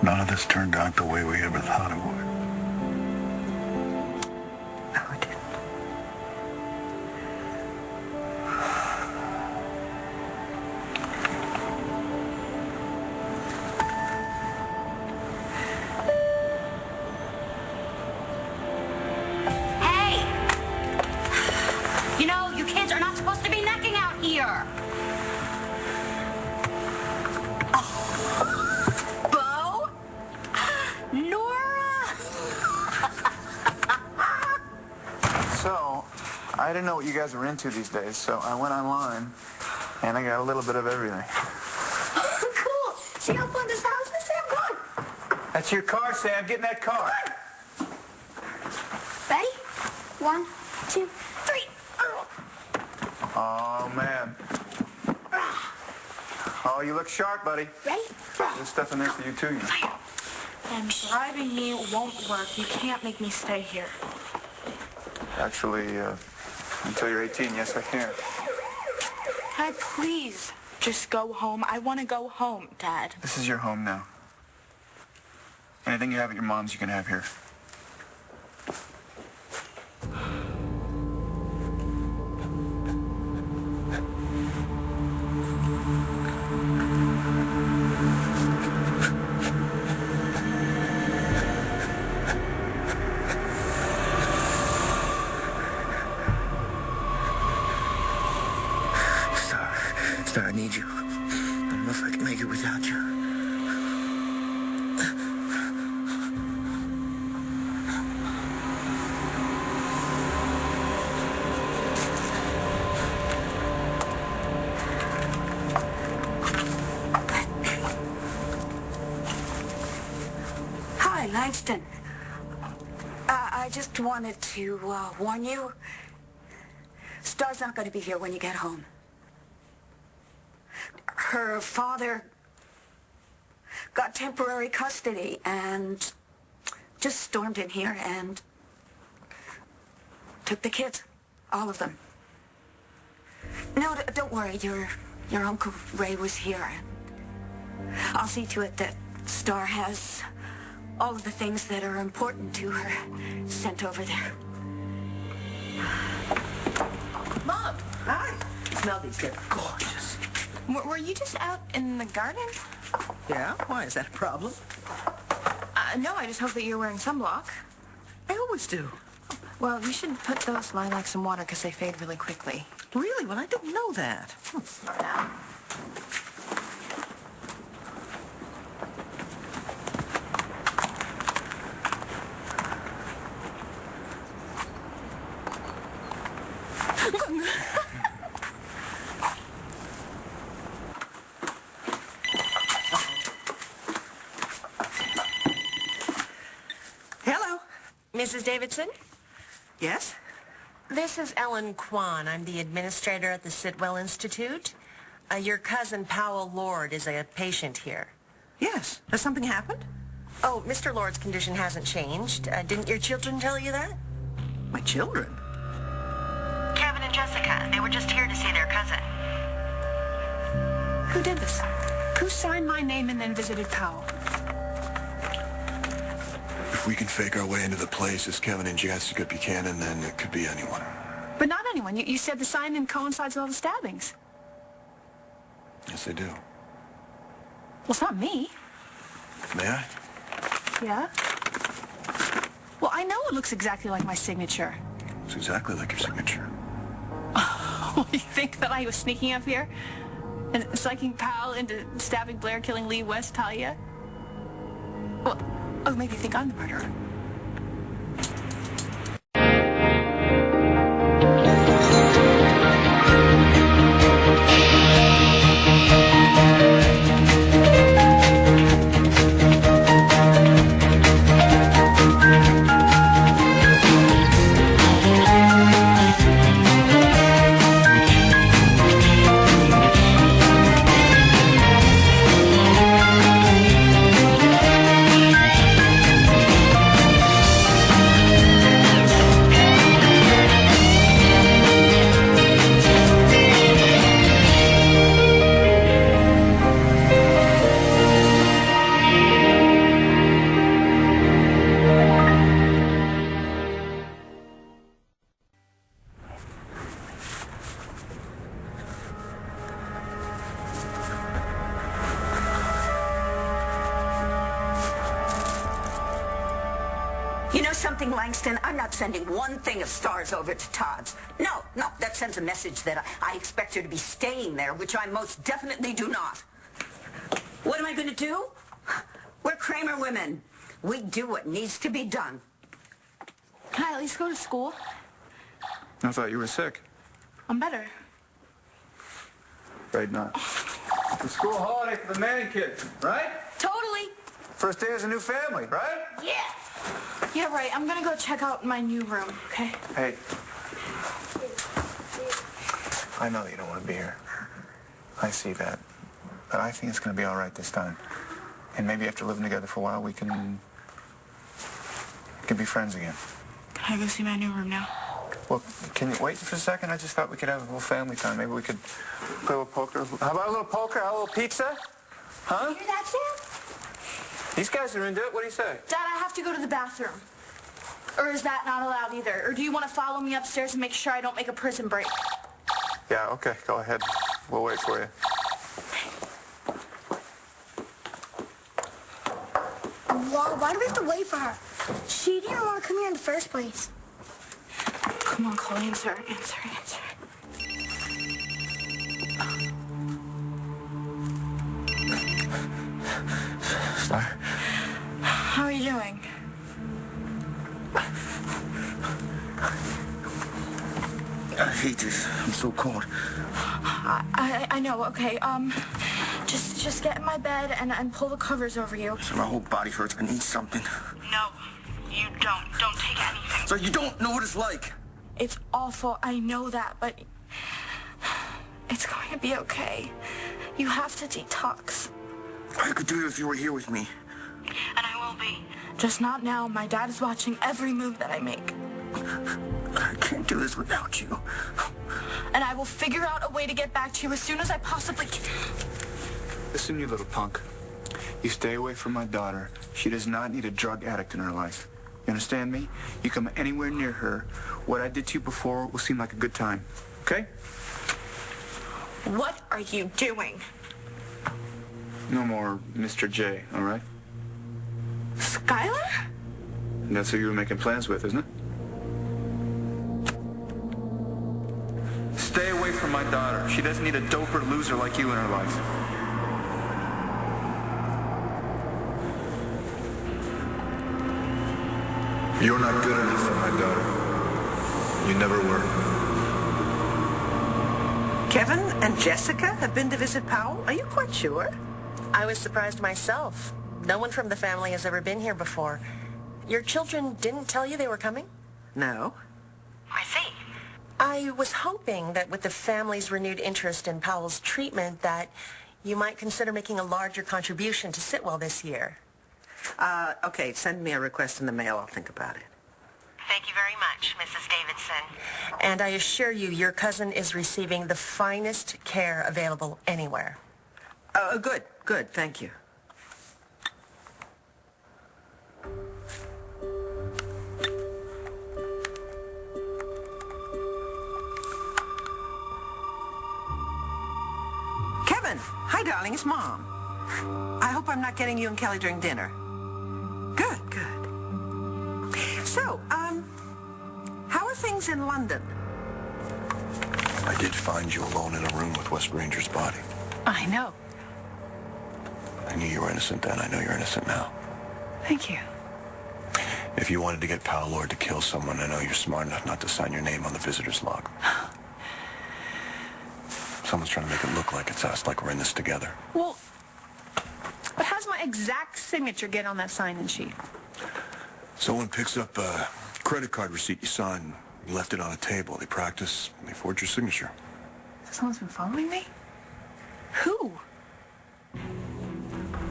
None of this turned out the way we ever thought it would. No, it didn't. Hey! You know, you kids are not supposed to be necking out here. I didn't know what you guys were into these days, so I went online, and I got a little bit of everything. Cool. See how fun this house is, Sam? Come on. That's your car, Sam. Get in that car. Ready? 1, 2, 3. Oh, man. Oh, you look sharp, buddy. Ready? There's stuff in there for you, too. You know. And driving you won't work. You can't make me stay here. Actually, until you're 18, yes, I can. Dad, please, just go home. I want to go home, Dad. This is your home now. Anything you have at your mom's, you can have here. Star, I need you. I don't know if I can make it without you. Hi, Langston. I just wanted to warn you. Star's not going to be here when you get home. Her father got temporary custody and just stormed in here and took the kids, all of them. No, don't worry. Your Uncle Ray was here, and I'll see to it that Star has all of the things that are important to her sent over there. Mom! Hi. Smell these. They're gorgeous. Were you just out in the garden? Yeah? Why? Is that a problem? No, I just hope that you're wearing sunblock. I always do. Well, you should put those lilacs in water because they fade really quickly. Really? Well, I didn't know that. Yeah. Hello. Mrs. Davidson? Yes? This is Ellen Kwan. I'm the administrator at the Sitwell Institute. Your cousin, Powell Lord, is a patient here. Yes. Has something happened? Oh, Mr. Lord's condition hasn't changed. Didn't your children tell you that? My children? Kevin and Jessica. They were just here to see their cousin. Who did this? Who signed my name and then visited Powell? If we can fake our way into the place as Kevin and Jessica Buchanan, then it could be anyone. But not anyone. You said the sign-in coincides with all the stabbings. Yes, they do. Well, it's not me. May I? Yeah? Well, I know it looks exactly like my signature. It's exactly like your signature. Oh, you think that I was sneaking up here? And psyching Powell into stabbing Blair, killing Lee West, Talia? Well, oh, maybe you think I'm the murderer. something, Langston? I'm not sending one thing of stars over to Todd's. No, that sends a message that I expect her to be staying there, which I most definitely do not. What am I going to do? We're Kramer women. We do what needs to be done. Can I at least go to school? I thought you were sick. I'm better. Afraid not. It's a school holiday for the Manning kids, right? Totally. First day as a new family, right? Yeah. Yeah, right. I'm gonna go check out my new room, okay? Hey. I know that you don't want to be here. I see that. But I think it's going to be all right this time. And maybe after living together for a while, we can be friends again. Can I go see my new room now? Well, can you wait for a second? I just thought we could have a little family time. Maybe we could play a little poker. How about a little poker? A little pizza? Huh? You hear that, Sam? These guys are into it. What do you say? Dad, I have to go to the bathroom. Or is that not allowed either? Or do you want to follow me upstairs and make sure I don't make a prison break? Yeah, okay. Go ahead. We'll wait for you. Why do we have to wait for her? She didn't want to come here in the first place. Come on, call. Answer. Star? How are you doing? I hate this. I'm so cold. I know, okay. Just get in my bed and pull the covers over you. So my whole body hurts. I need something. No, you don't. Don't take anything. So you don't know what it's like. It's awful, I know that, but it's going to be okay. You have to detox. I could do it if you were here with me. And I will be. Just not now. My dad is watching every move that I make. I can't do this without you. And I will figure out a way to get back to you as soon as I possibly can. Listen, you little punk. You stay away from my daughter. She does not need a drug addict in her life. You understand me? You come anywhere near her, what I did to you before will seem like a good time. Okay? What are you doing? No more Mr. J, all right? Skylar? That's who you were making plans with, isn't it? Stay away from my daughter. She doesn't need a doper loser like you in her life. You're not good enough for my daughter. You never were. Kevin and Jessica have been to visit Powell? Are you quite sure? I was surprised myself. No one from the family has ever been here before. Your children didn't tell you they were coming? No. I see. I was hoping that with the family's renewed interest in Powell's treatment that you might consider making a larger contribution to Sitwell this year. Okay, send me a request in the mail. I'll think about it. Thank you very much, Mrs. Davidson. And I assure you, your cousin is receiving the finest care available anywhere. Good, thank you. Kevin! Hi, darling, it's Mom. I hope I'm not getting you and Kelly during dinner. Good. So, how are things in London? I did find you alone in a room with West Granger's body. I know. I knew you were innocent then. I know you're innocent now. Thank you. If you wanted to get Powell Lord to kill someone, I know you're smart enough not to sign your name on the visitor's log. Someone's trying to make it look like it's us, like we're in this together. Well, but how's my exact signature get on that sign-in sheet? Someone picks up a credit card receipt you signed. You left it on a table. They practice. They forge your signature. So someone's been following me? Who?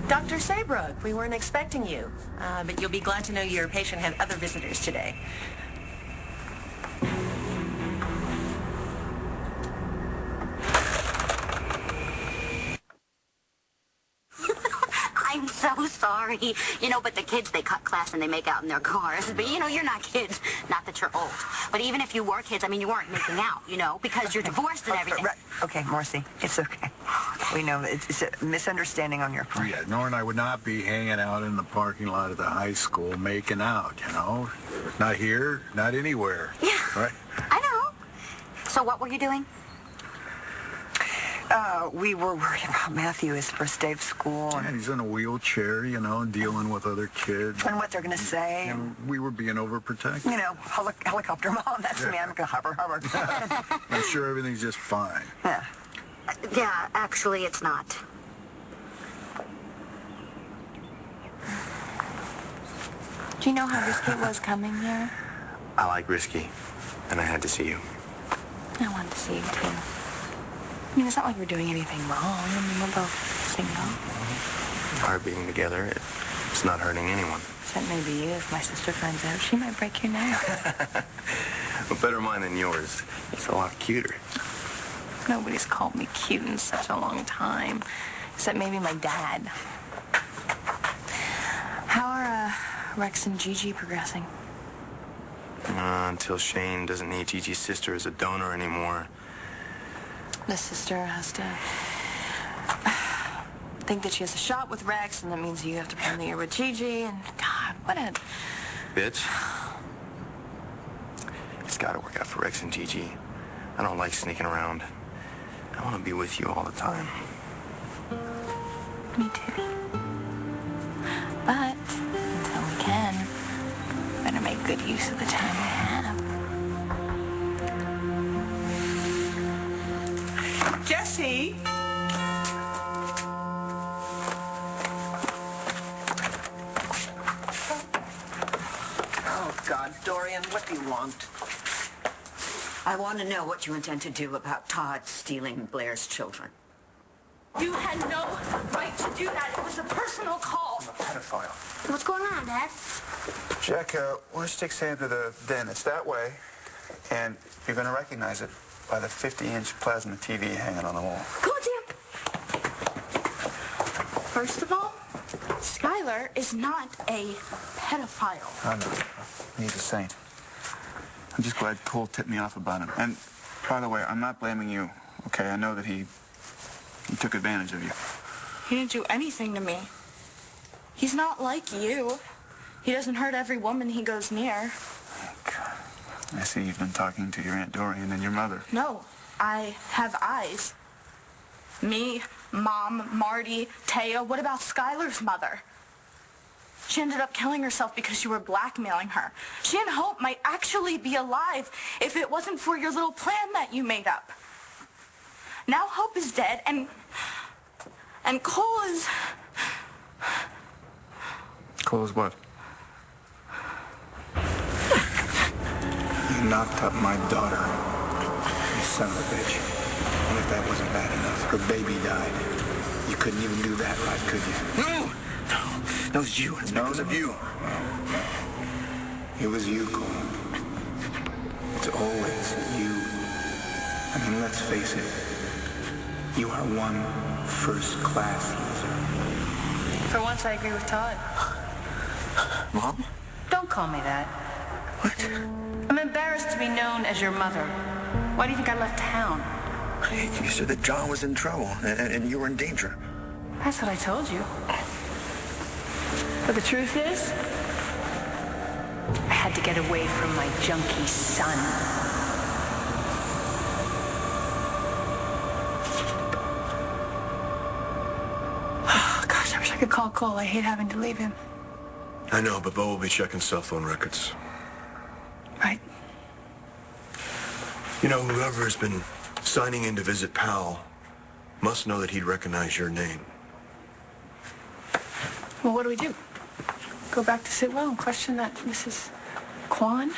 Dr. Saybrook, we weren't expecting you, but you'll be glad to know your patient had other visitors today. I'm so sorry. But the kids, they cut class and they make out in their cars. But, you're not kids. Not that you're old. But even if you were kids, you weren't making out, because you're divorced and everything. Right. Okay, Marcy, it's okay. We know it's a misunderstanding on your part. Yeah, Nora and I would not be hanging out in the parking lot of the high school making out, you know? Not here, not anywhere. Yeah. Right? I know. So what were you doing? We were worried about Matthew, his first day of school, Yeah, and he's in a wheelchair, you know, dealing with other kids. what they're going to say. And we were being overprotective. You know, helicopter mom, that's me. I'm going to hover. I'm sure everything's just fine. Yeah. Yeah, actually, it's not. Do you know how risky it was coming here? I like risky, and I had to see you. I wanted to see you, too. I mean, it's not like we're doing anything wrong. I mean, we're both single. Our being together, it's not hurting anyone. Except maybe you. If my sister finds out, she might break your neck. But better mine than yours. It's a lot cuter. Nobody's called me cute in such a long time. Except maybe my dad. How are Rex and Gigi progressing? Until Shane doesn't need Gigi's sister as a donor anymore. The sister has to think that she has a shot with Rex, and that means you have to plan the year with Gigi, and God, what a... Bitch. It's gotta work out for Rex and Gigi. I don't like sneaking around. I want to be with you all the time. Me too. But until we can, better make good use of the time we have. Jesse! Oh, God, Dorian, what do you want? I want to know what you intend to do about Todd stealing Blair's children. You had no right to do that. It was a personal call. I'm a pedophile. What's going on, Dad? Jack, why don't you take Sam to the den? It's that way, and you're going to recognize it by the 50-inch plasma TV hanging on the wall. Come on, Sam. First of all, Skylar is not a pedophile. I know. He's a saint. I'm just glad Cole tipped me off about him. And, by the way, I'm not blaming you, okay? I know that he took advantage of you. He didn't do anything to me. He's not like you. He doesn't hurt every woman he goes near. Oh, God. I see you've been talking to your Aunt Dorian and your mother. No, I have eyes. Me, Mom, Marty, Taya. What about Skylar's mother? She ended up killing herself because you were blackmailing her. She and Hope might actually be alive if it wasn't for your little plan that you made up. Now Hope is dead, and Cole is... Cole is what? You knocked up my daughter, you son of a bitch. And if that wasn't bad enough, her baby died. You couldn't even do that right, could you? No! That was you. It's because of you. It was you, Cole. It's always you. I mean, let's face it. You are one first-class loser. For once, I agree with Todd. Mom? Don't call me that. What? I'm embarrassed to be known as your mother. Why do you think I left town? You said that John was in trouble and you were in danger. That's what I told you. But the truth is, I had to get away from my junkie son. Oh, gosh, I wish I could call Cole. I hate having to leave him. I know, but Bo will be checking cell phone records. Right. You know, whoever has been signing in to visit Powell must know that he'd recognize your name. Well, what do we do? Go back to Sitwell and question that Mrs. Kwan?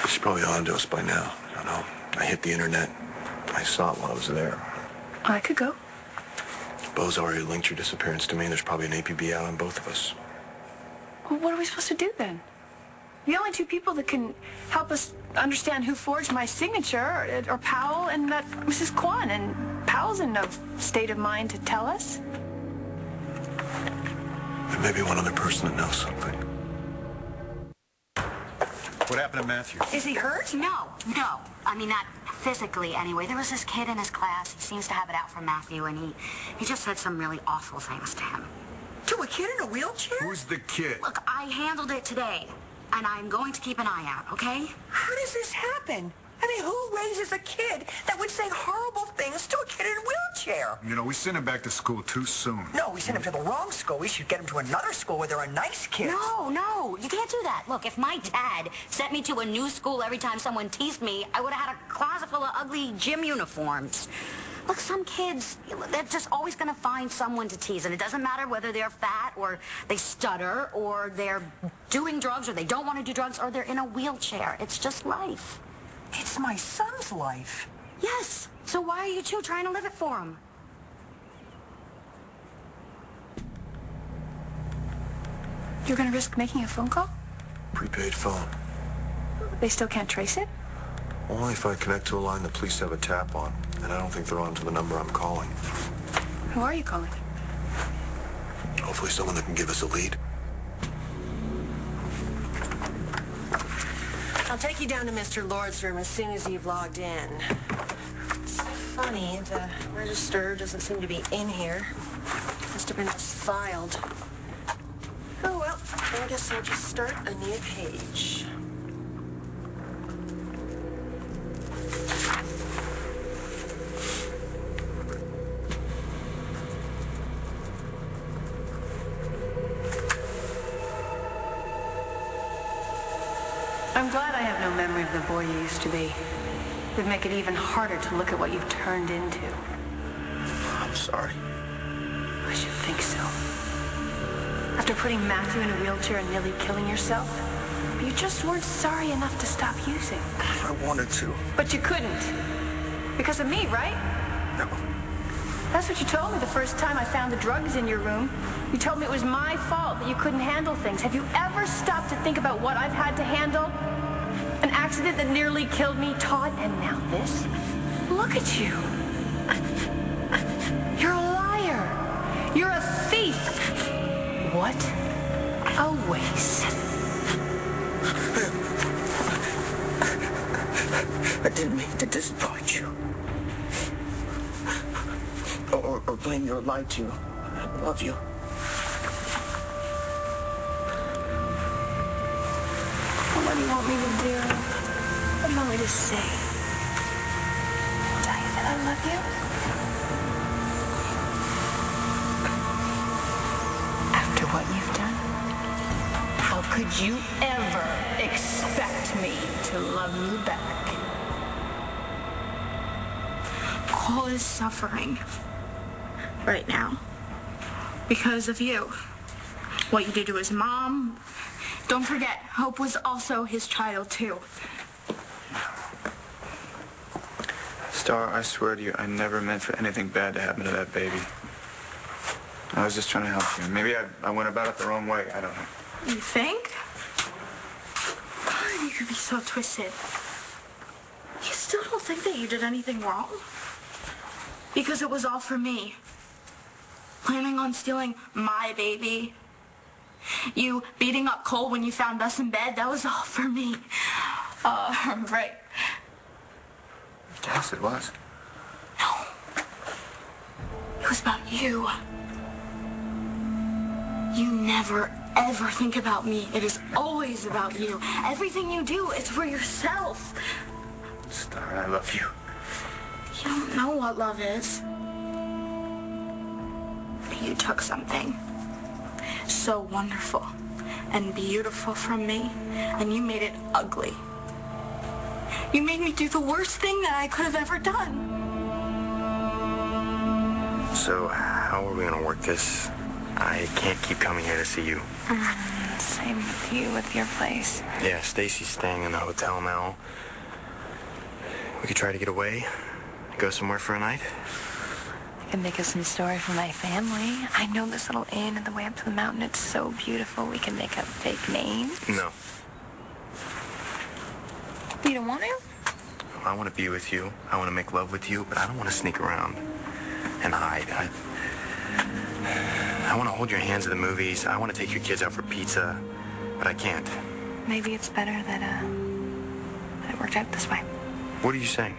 She's probably on to us by now. I don't know. I hit the internet. I saw it while I was there. I could go. Bo's already linked your disappearance to me. There's probably an APB out on both of us. Well, what are we supposed to do then? The only two people that can help us understand who forged my signature are Powell and that Mrs. Kwan, and Powell's in no state of mind to tell us. There may be one other person that knows something. What happened to Matthew? Is he hurt? No. I mean, not physically anyway. There was this kid in his class. He seems to have it out for Matthew, and he just said some really awful things to him. To a kid in a wheelchair? Who's the kid? Look, I handled it today, and I'm going to keep an eye out, okay? How does this happen? I mean, who raises a kid that would say horrible things to a kid in a wheelchair? You know, we sent him back to school too soon. No, we sent him to the wrong school. We should get him to another school where there are nice kids. No, you can't do that. Look, if my dad sent me to a new school every time someone teased me, I would have had a closet full of ugly gym uniforms. Look, some kids, they're just always going to find someone to tease, and it doesn't matter whether they're fat or they stutter or they're doing drugs or they don't want to do drugs or they're in a wheelchair. It's just life. It's my son's life. Yes. So why are you two trying to live it for him? You're going to risk making a phone call? Prepaid phone. They still can't trace it? Only if I connect to a line the police have a tap on, and I don't think they're on to the number I'm calling. Who are you calling? Hopefully someone that can give us a lead. I'll take you down to Mr. Lord's room as soon as you've logged in. It's funny, the register doesn't seem to be in here. Must have been misfiled. Oh, well, I guess I'll just start a new page. I'm glad I have no memory of the boy you used to be. It would make it even harder to look at what you've turned into. I'm sorry. I should think so. After putting Matthew in a wheelchair and nearly killing yourself, you just weren't sorry enough to stop using. I wanted to. But you couldn't. Because of me, right? No. That's what you told me the first time I found the drugs in your room. You told me it was my fault that you couldn't handle things. Have you ever stopped to think about what I've had to handle? An accident that nearly killed me, Todd, and now this? Look at you. You're a liar. You're a thief. What a waste. I didn't mean to disappoint you. Or blame you or lie to you. I love you. What do you want me to do? What do you want me to say? Tell you that I love you? After what you've done? How could you ever expect me to love you back? Cole is suffering right now because of you. What you did to his mom. Don't forget, Hope was also his child, too. Star, I swear to you, I never meant for anything bad to happen to that baby. I was just trying to help you. Maybe I went about it the wrong way. I don't know. You think? You could be so twisted. You still don't think that you did anything wrong? Because it was all for me. Planning on stealing my baby. You beating up Cole when you found us in bed, that was all for me. Right. Yes, it was. No. It was about you. You never, ever think about me. It is always about you. Everything you do is for yourself. Star, I love you. You don't know what love is. You took something so wonderful and beautiful from me, and you made it ugly. You made me do the worst thing that I could have ever done. So, how are we gonna work this? I can't keep coming here to see you. Same with you with your place. Yeah, Stacy's staying in the hotel now. We could try to get away, go somewhere for a night. I can make us some story for my family. I know this little inn on the way up to the mountain. It's so beautiful. We can make up fake names. No. You don't want to? I want to be with you. I want to make love with you, but I don't want to sneak around and hide. I want to hold your hands at the movies. I want to take your kids out for pizza, but I can't. Maybe it's better that it worked out this way. What are you saying?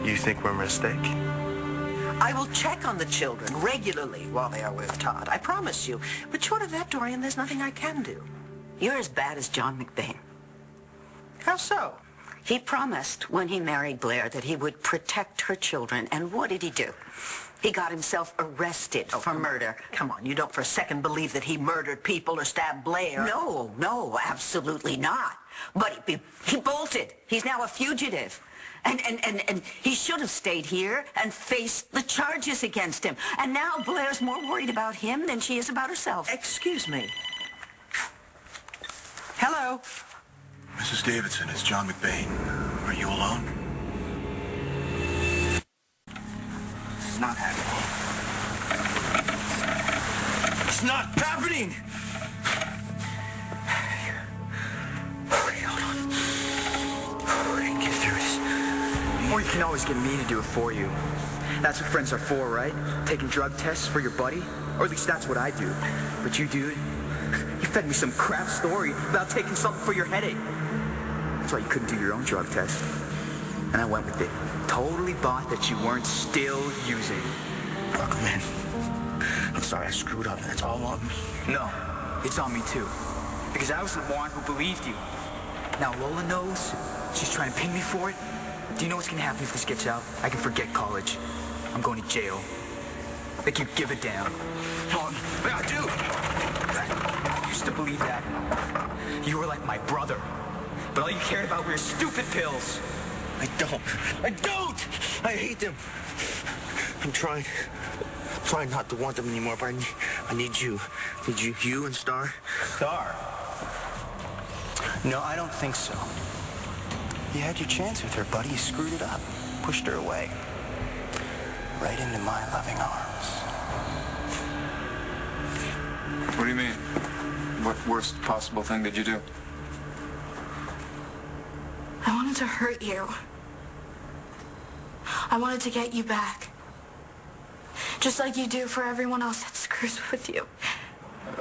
You think we're a mistake? I will check on the children regularly while they are with Todd. I promise you. But short of that, Dorian, there's nothing I can do. You're as bad as John McBain. How so? He promised when he married Blair that he would protect her children. And what did he do? He got himself arrested for murder. Come on, you don't for a second believe that he murdered people or stabbed Blair. No, absolutely not. But he bolted. He's now a fugitive. And he should have stayed here and faced the charges against him. And now Blair's more worried about him than she is about herself. Excuse me. Hello? Mrs. Davidson, it's John McBain. Are you alone? It's not happening. It's not happening! Okay, hold on. We can get through this. Or you can always get me to do it for you. That's what friends are for, right? Taking drug tests for your buddy? Or at least that's what I do. But you, dude, you fed me some crap story about taking something for your headache. That's why you couldn't do your own drug test. And I went with it. Totally bought that you weren't still using. Look, man, I'm sorry I screwed up. That's all on me. No, it's on me too. Because I was the one who believed you. Now Lola knows. She's trying to pin me for it. Do you know what's going to happen if this gets out? I can forget college. I'm going to jail. Like you give a damn. Yeah, I do. I used to believe that. You were like my brother. But all you cared about were your stupid pills. I don't. I hate them. I'm trying not to want them anymore, but I need you. You and Star. Star? No, I don't think so. You had your chance with her, buddy. You screwed it up. Pushed her away. Right into my loving arms. What do you mean? What worst possible thing did you do? I wanted to hurt you. I wanted to get you back. Just like you do for everyone else that screws with you.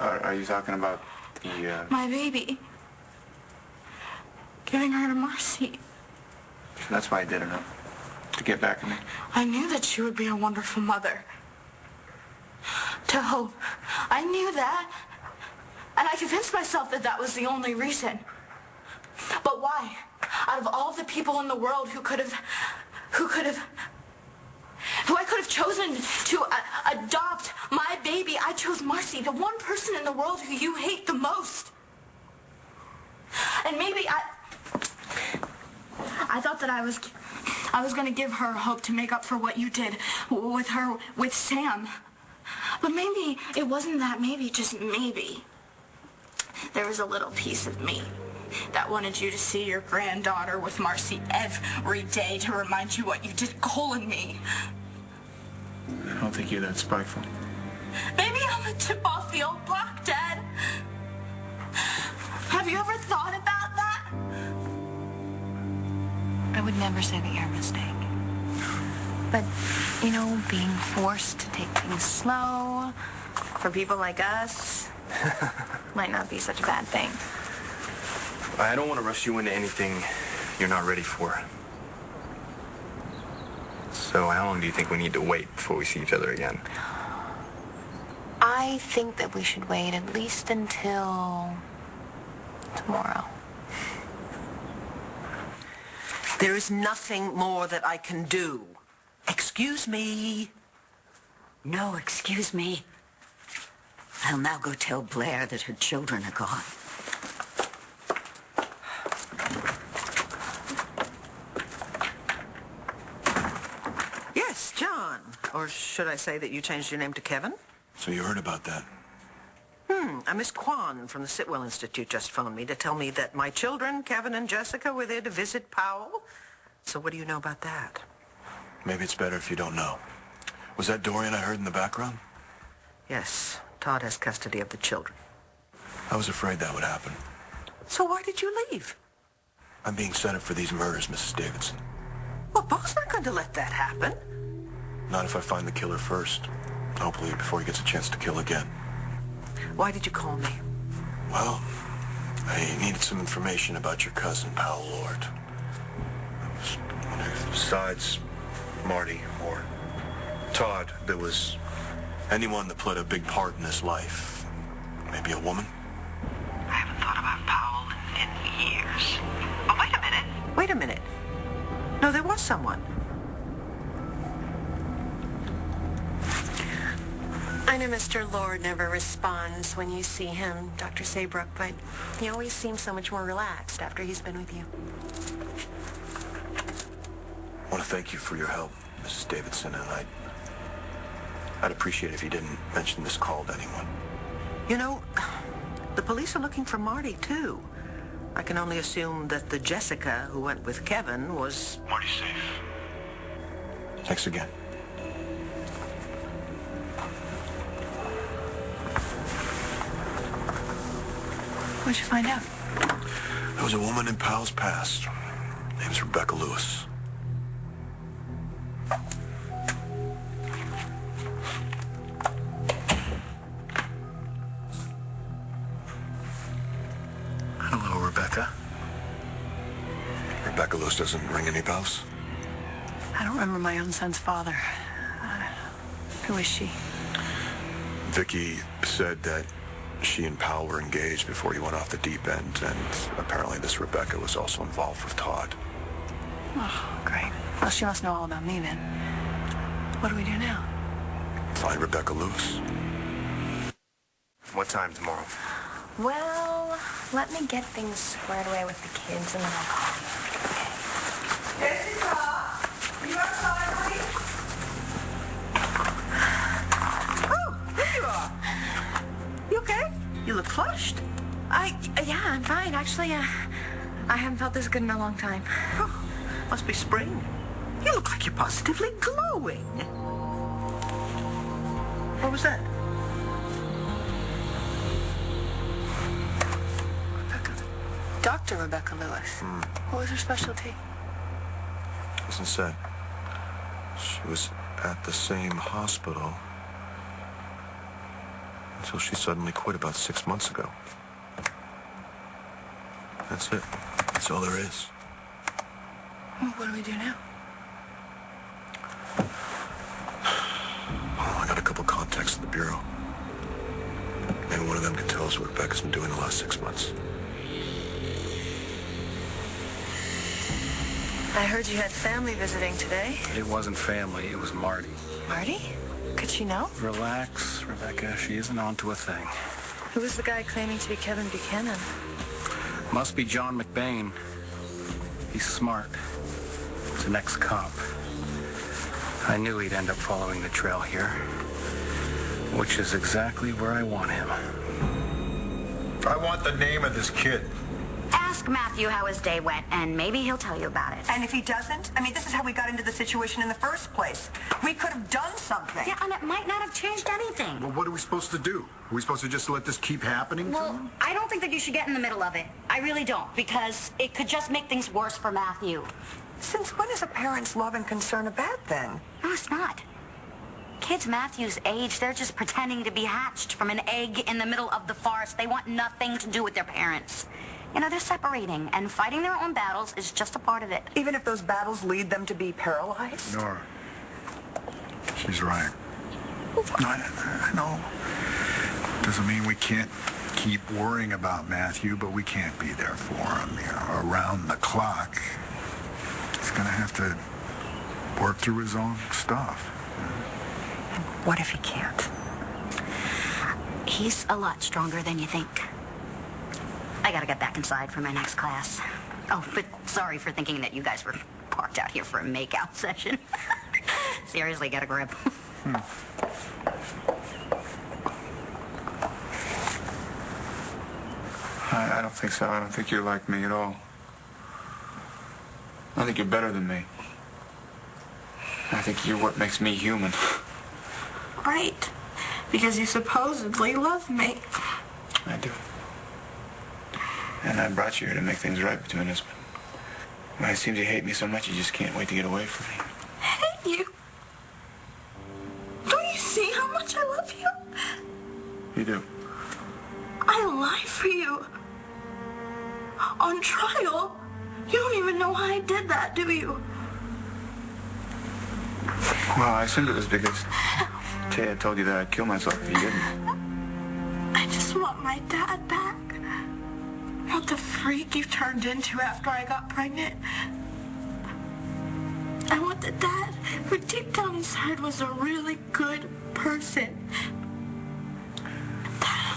Are you talking about the, My baby. Giving her to Marcy. That's why I did it, huh? To get back at me? I knew that she would be a wonderful mother. To Hope. I knew that. And I convinced myself that that was the only reason. But why? Out of all the people in the world who I could have chosen to adopt my baby, I chose Marcy, the one person in the world who you hate the most. And maybe I thought that I was going to give her hope to make up for what you did with Sam. But maybe it wasn't that. Maybe, just maybe, there was a little piece of me that wanted you to see your granddaughter with Marcy every day to remind you what you did calling me. I don't think you're that spiteful. Maybe I'm a tip off the old block, Dad. Have you ever thought about that? I would never say that you're a mistake. But, you know, being forced to take things slow for people like us might not be such a bad thing. I don't want to rush you into anything you're not ready for. So how long do you think we need to wait before we see each other again? I think that we should wait at least until tomorrow. There is nothing more that I can do. Excuse me. No, excuse me. I'll now go tell Blair that her children are gone. Yes, John. Or should I say that you changed your name to Kevin? So you heard about that? A Miss Kwan from the Sitwell Institute just phoned me to tell me that my children, Kevin and Jessica, were there to visit Powell. So what do you know about that? Maybe it's better if you don't know. Was that Dorian I heard in the background? Yes, Todd has custody of the children. I was afraid that would happen. So why did you leave? I'm being sent up for these murders, Mrs. Davidson. Well, Paul's not going to let that happen. Not if I find the killer first. Hopefully before he gets a chance to kill again. Why did you call me? Well, I needed some information about your cousin, Powell Lord. Besides, Marty or Todd, there was anyone that played a big part in his life. Maybe a woman? I haven't thought about Powell in years. But wait a minute. Wait a minute. No, there was someone. I know Mr. Lord never responds when you see him, Dr. Saybrook, but he always seems so much more relaxed after he's been with you. I want to thank you for your help, Mrs. Davidson, and I'd appreciate it if you didn't mention this call to anyone. You know, the police are looking for Marty, too. I can only assume that the Jessica who went with Kevin was... Marty's safe. Thanks again. What'd you find out? There was a woman in Powell's past. Name's Rebecca Lewis. Hello, Rebecca. Rebecca Lewis doesn't ring any bells? I don't remember my own son's father. Who is she? Vicky said that she and Powell were engaged before he went off the deep end, and apparently this Rebecca was also involved with Todd. Oh, great. Well, she must know all about me then. What do we do now? Find Rebecca Lewis. What time tomorrow? Well, let me get things squared away with the kids and then I'll call you. Jessica! Are you outside, honey? Oh, there you are. You okay? You look flushed. Yeah, I'm fine. Actually, I haven't felt this good in a long time. Oh, must be spring. You look like you're positively glowing. What was that? Dr. Rebecca Lewis. What was her specialty? Doesn't say. She was at the same hospital until she suddenly quit about 6 months ago. That's it. That's all there is. Well, what do we do now? Well, I got a couple contacts at the Bureau. Maybe one of them can tell us what Rebecca's been doing the last 6 months. I heard you had family visiting today. It wasn't family, it was Marty. Marty? Could she know? Relax, Rebecca. She isn't onto a thing. Who was the guy claiming to be Kevin Buchanan? Must be John McBain. He's smart. He's an ex-cop. I knew he'd end up following the trail here, which is exactly where I want him. I want the name of this kid. Ask Matthew how his day went, and maybe he'll tell you about it. And if he doesn't? I mean, this is how we got into the situation in the first place. We could have done something. Yeah, and it might not have changed anything. Well, what are we supposed to do? Are we supposed to just let this keep happening to Well, him? I don't think that you should get in the middle of it. I really don't, because it could just make things worse for Matthew. Since when is a parent's love and concern a bad thing? No, it's not. Kids Matthew's age, they're just pretending to be hatched from an egg in the middle of the forest. They want nothing to do with their parents. You know, they're separating, and fighting their own battles is just a part of it. Even if those battles lead them to be paralyzed? Nora. She's right. I know. Doesn't mean we can't keep worrying about Matthew, but we can't be there for him, you know, around the clock. He's gonna have to work through his own stuff. What if he can't? He's a lot stronger than you think. I gotta get back inside for my next class. Oh, but sorry for thinking that you guys were parked out here for a makeout session. Seriously, get a grip. I don't think so. I don't think you're like me at all. I think you're better than me. I think you're what makes me human. Right. Because you supposedly love me. I do. And I brought you here to make things right between us. But it seems you hate me so much you just can't wait to get away from me. Hate you? Don't you see how much I love you? You do. I lie for you. On trial, you don't even know why I did that, do you? Well, I assumed it was because Taya told you that I'd kill myself if you didn't. I just want my dad back. Not the freak you turned into after I got pregnant. I want the dad who deep down inside was a really good person. Dad,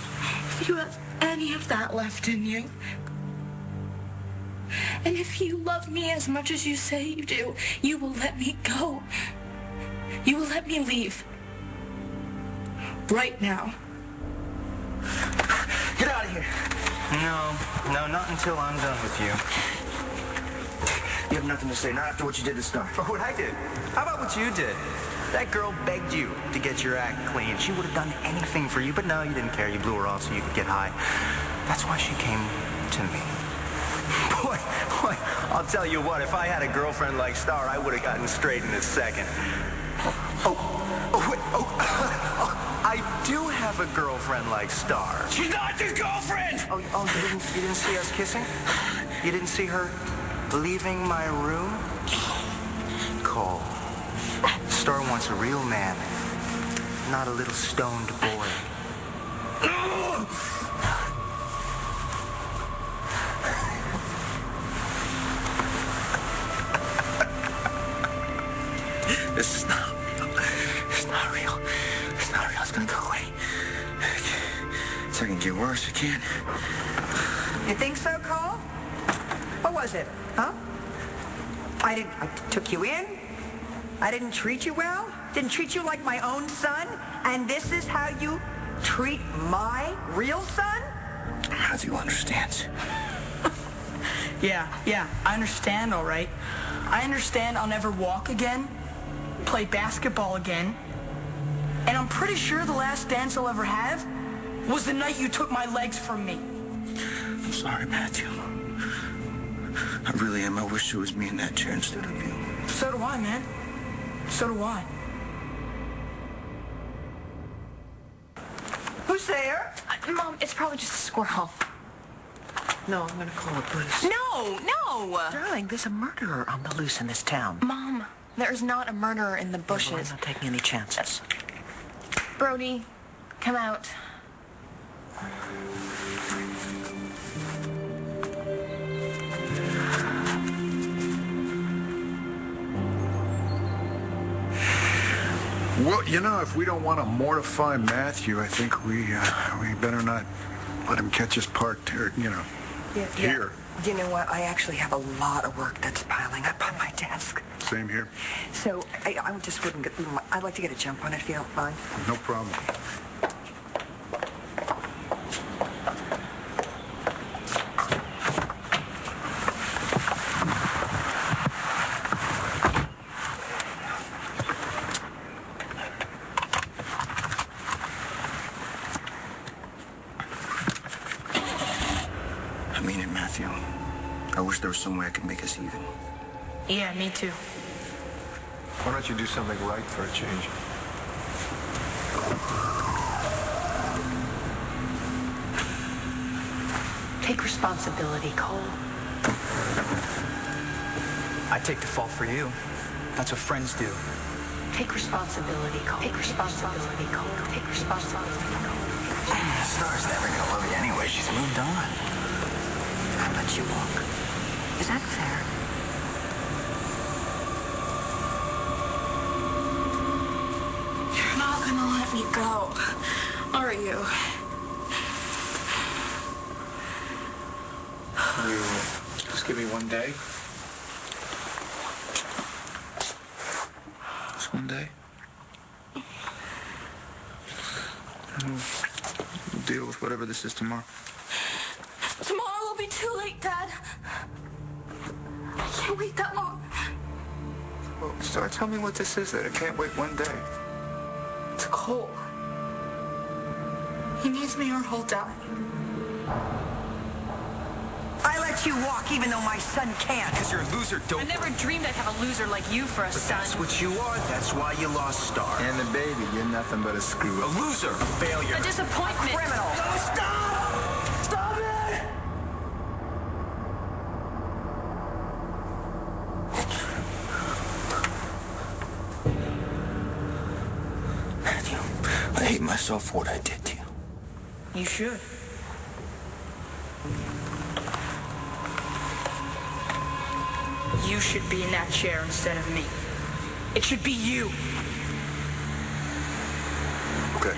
if you have any of that left in you, and if you love me as much as you say you do, you will let me go. You will let me leave. Right now. Get out of here. No, not until I'm done with you. You have nothing to say, not after what you did to Star. For what I did? How about what you did? That girl begged you to get your act clean. She would have done anything for you, but no, you didn't care. You blew her off so you could get high. That's why she came to me. Boy, I'll tell you what, if I had a girlfriend like Star, I would have gotten straight in a second. I do have a girlfriend like Star. She's not your girlfriend! You didn't see us kissing? You didn't see her leaving my room? Cole, Star wants a real man, not a little stoned boy. This is not real. It's not real. It's not real. It's gonna go away. It's not gonna get worse. It can. You think so, Cole? What was it, huh? I took you in. I didn't treat you well. Didn't treat you like my own son. And this is how you treat my real son? Matthew understands. Yeah, I understand, all right. I understand I'll never walk again, play basketball again, and I'm pretty sure the last dance I'll ever have was the night you took my legs from me. I'm sorry, Matthew. I really am. I wish it was me in that chair instead of you. So do I, man. So do I. Who's there? Mom, it's probably just a squirrel. No, I'm gonna call the police. No! Darling, there's a murderer on the loose in this town. Mom, there is not a murderer in the bushes. Well, I'm not taking any chances. Brody, come out. Well, you know, if we don't want to mortify Matthew, I think we better not let him catch us parked here, here. You know what? I actually have a lot of work that's piling up on my desk. Same here. So I just wouldn't get... I'd like to get a jump on it if you don't mind. No problem. I mean it, Matthew. I wish there was some way I could make us even. Yeah, me too. Why don't you do something right for a change? Take responsibility, Cole. I take the fall for you. That's what friends do. Take responsibility, Cole. Take responsibility, Cole. Take responsibility, Cole. Star's never gonna love you anyway. She's moved on. I'll let you walk. Is that fair? You're not gonna let me go, are you? You just give me one day. Just one day. And we'll deal with whatever this is tomorrow. Tomorrow will be too late, Dad. I can't wait that long. Well, so tell me what this is that I can't wait one day. It's Cole. He needs me or he'll die. I let you walk even though my son can't. Because you're a loser, dope. I never dreamed I'd have a loser like you for a son. That's what you are. That's why you lost Star. And the baby, you're nothing but a screw A up. loser. A failure. A disappointment. Criminal. No, stop! Stop it! at you. I hate myself for what I did to you. You should. You should be in that chair instead of me. It should be you. Okay.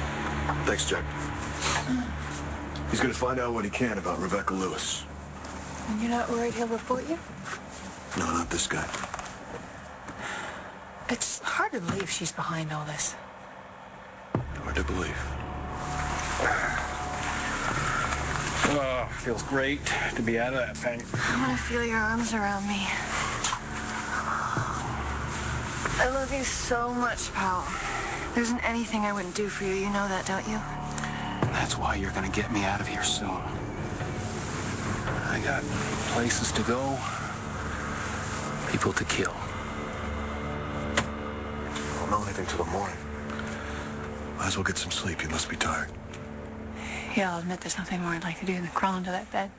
Thanks, Jack. He's gonna find out what he can about Rebecca Lewis. And you're not worried he'll report you? No, not this guy. It's hard to believe she's behind all this. Hard to believe. Oh, feels great to be out of that thing. I want to feel your arms around me. I love you so much, Powell. There isn't anything I wouldn't do for you. You know that, don't you? That's why you're gonna get me out of here soon. I got places to go, people to kill. I don't know anything till the morning. Might as well get some sleep. You must be tired. Yeah, I'll admit there's nothing more I'd like to do than crawl into that bed.